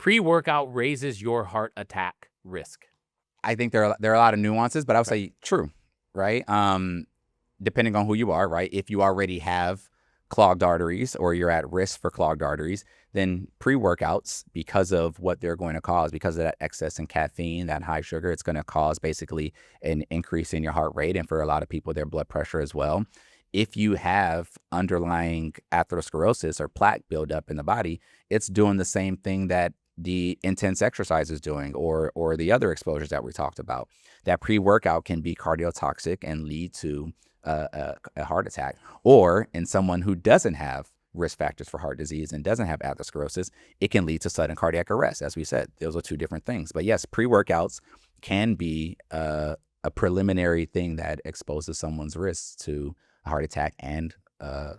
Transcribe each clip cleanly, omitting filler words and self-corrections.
Pre-workout raises your heart attack risk. I think there are a lot of nuances, but I would say true, right? Depending on who you are, right? If you already have clogged arteries or you're at risk for clogged arteries, then pre-workouts, because of what they're going to cause, because of that excess in caffeine, that high sugar, it's going to cause basically an increase in your heart rate, and for a lot of people, their blood pressure as well. If you have underlying atherosclerosis or plaque buildup in the body, it's doing the same thing that the intense exercise is doing, or the other exposures that we talked about. That pre-workout can be cardiotoxic and lead to a heart attack. Or in someone who doesn't have risk factors for heart disease and doesn't have atherosclerosis, it can lead to sudden cardiac arrest. As we said, those are two different things. But yes, pre-workouts can be a preliminary thing that exposes someone's risk to a heart attack and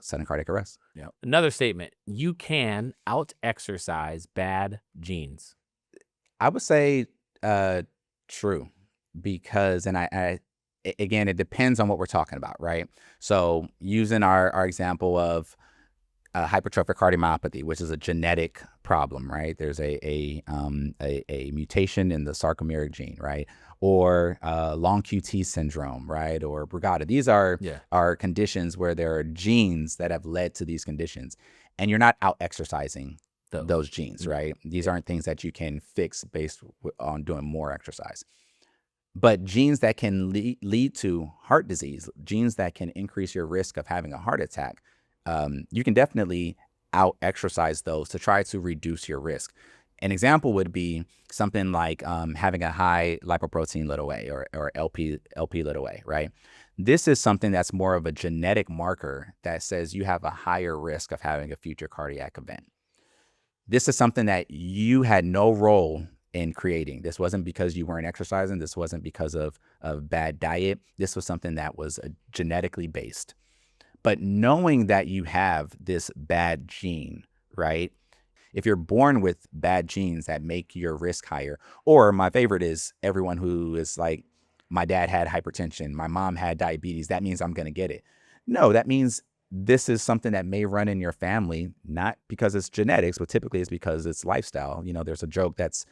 sudden cardiac arrest. Yeah. Another statement: you can out-exercise bad genes. I would say true, because, and I again, it depends on what we're talking about, right? So using our example of hypertrophic cardiomyopathy, which is a genetic problem, right? There's a mutation in the sarcomeric gene, right? Or long QT syndrome, right? Or Brugada. These are conditions where there are genes that have led to these conditions, and you're not out exercising those genes, right? These aren't things that you can fix based on doing more exercise. But genes that can lead to heart disease, genes that can increase your risk of having a heart attack, you can definitely out-exercise those to try to reduce your risk. An example would be something like having a high lipoprotein little a, or LP little a, right? This is something that's more of a genetic marker that says you have a higher risk of having a future cardiac event. This is something that you had no role in creating. This wasn't because you weren't exercising. This wasn't because of bad diet. This was something that was genetically based. But knowing that you have this bad gene, right? If you're born with bad genes that make your risk higher, or my favorite is everyone who is like, my dad had hypertension, my mom had diabetes, that means I'm going to get it. No, that means this is something that may run in your family, not because it's genetics, but typically it's because it's lifestyle. You know, there's a joke that's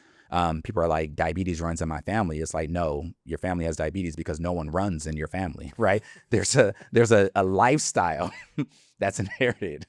people are like, diabetes runs in my family. It's like, no, your family has diabetes because no one runs in your family, right? There's a lifestyle that's inherited,